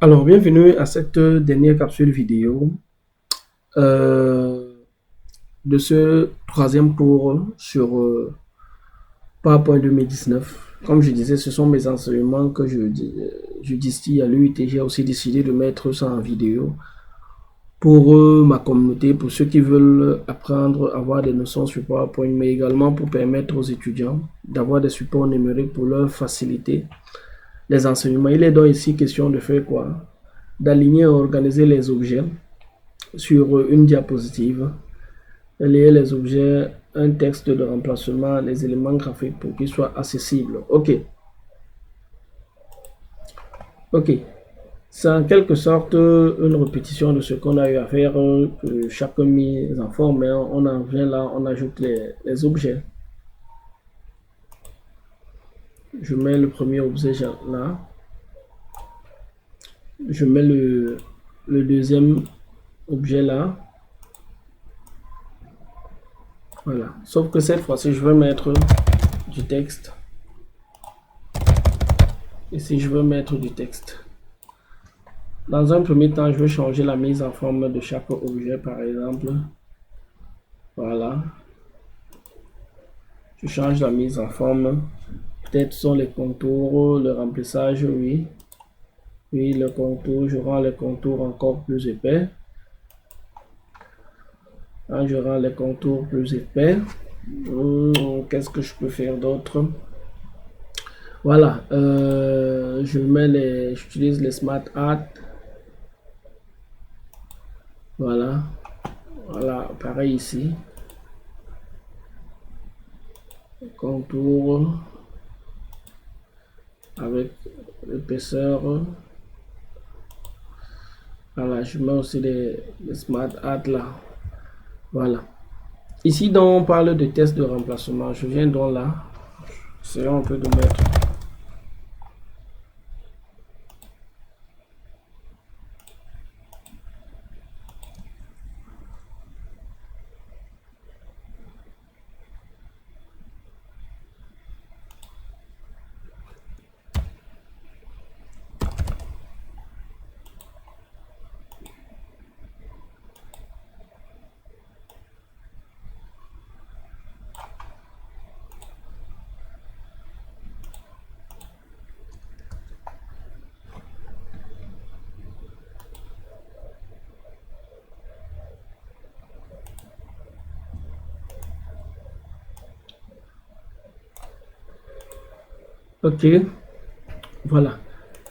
Alors, bienvenue à cette dernière capsule vidéo euh, de ce troisième cours sur PowerPoint 2019. Comme je disais, ce sont mes enseignements que je distille à l'UIT. J'ai aussi décidé de mettre ça en vidéo pour ma communauté, pour ceux qui veulent apprendre à avoir des notions sur PowerPoint, mais également pour permettre aux étudiants d'avoir des supports numériques pour leur faciliter les enseignements. Il est donc ici question de faire quoi? D'aligner et organiser les objets sur une diapositive, lier les objets, un texte de remplacement, les éléments graphiques pour qu'ils soient accessibles. Ok. Ok. C'est en quelque sorte une répétition de ce qu'on a eu à faire chaque mise en forme, mais on en vient là, on ajoute les objets. Je mets le premier objet là. Je mets le deuxième objet là. Voilà. Sauf que cette fois-ci, je vais mettre du texte. Ici, je veux mettre du texte. Dans un premier temps, je vais changer la mise en forme de chaque objet, par exemple. Voilà. Je change la mise en forme. Peut-être sont les contours, le remplissage, oui. Oui, le contour, je rends les contours encore plus épais. Là, je rends les contours plus épais. Qu'est-ce que je peux faire d'autre? Voilà. J'utilise les Smart Art. Voilà. Voilà, pareil ici. Contour avec l'épaisseur. Voilà, je mets aussi les Smart Art là. Voilà. Ici, donc, on parle de test de remplacement. Je viens donc là. Essayons un peu de mettre. Ok. Voilà.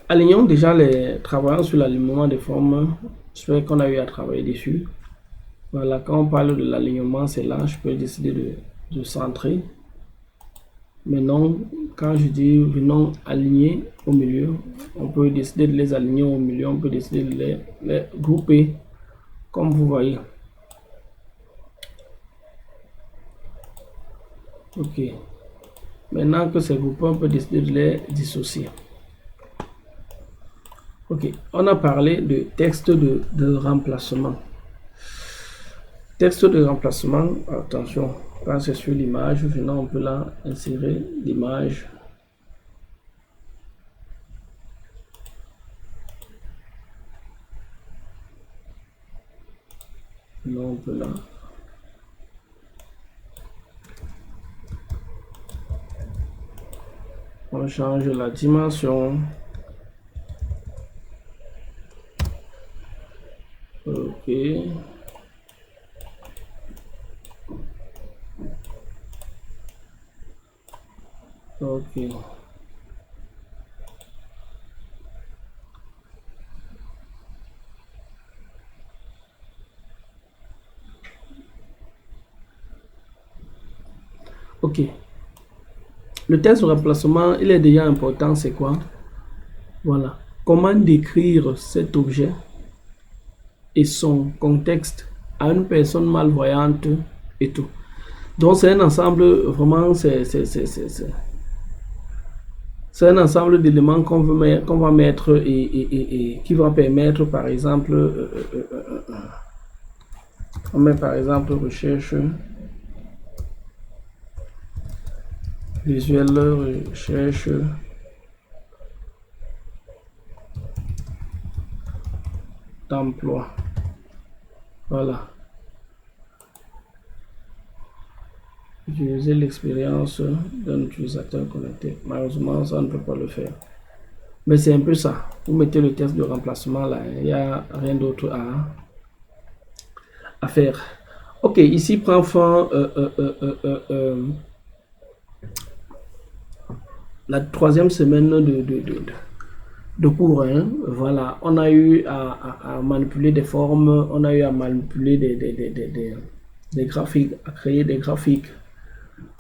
Alignons déjà les travailleurs sur l'alignement des formes. Je qu'on a eu à travailler dessus. Voilà, quand on parle de l'alignement, c'est là, je peux décider de centrer. Maintenant, quand je dis venons aligner au milieu, on peut décider de les aligner au milieu, on peut décider de les grouper, comme vous voyez. Ok. Maintenant que c'est groupé, on peut décider de les dissocier. Ok, on a parlé de texte de remplacement. Texte de remplacement, attention, quand c'est sur l'image, maintenant on peut là insérer l'image. Maintenant on peut là. On change la dimension. Ok. Ok. Ok. Le texte de remplacement, il est déjà important, c'est quoi? Voilà. Comment décrire cet objet et son contexte à une personne malvoyante et tout. Donc c'est un ensemble, vraiment, c'est un ensemble d'éléments qu'on va mettre et qui va permettre, par exemple, on met par exemple recherche visuelle, recherche d'emploi. Voilà. Utiliser l'expérience d'un utilisateur connecté. Malheureusement, ça ne peut pas le faire. Mais c'est un peu ça. Vous mettez le test de remplacement là. Il n'y a rien d'autre à faire. Ok, ici prend fin la troisième semaine de cours. Hein. Voilà, on a eu à manipuler des formes, on a eu à manipuler des graphiques, à créer des graphiques.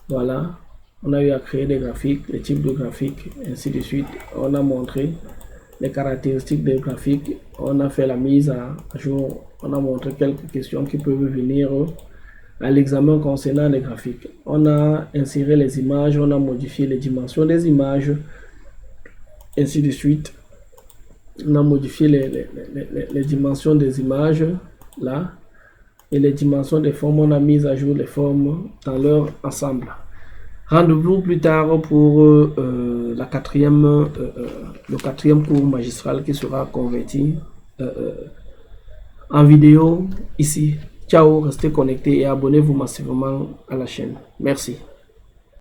Voilà, on a eu à créer des graphiques, les types de graphiques, ainsi de suite. On a montré les caractéristiques des graphiques, on a fait la mise à jour, on a montré quelques questions qui peuvent venir à l'examen concernant les graphiques. On a inséré les images, on a modifié les dimensions des images, ainsi de suite. On a modifié les dimensions des images, là, et les dimensions des formes, on a mis à jour les formes dans leur ensemble. Rendez-vous plus tard pour le quatrième cours magistral qui sera converti en vidéo ici. Ciao, restez connectés et abonnez-vous massivement à la chaîne. Merci.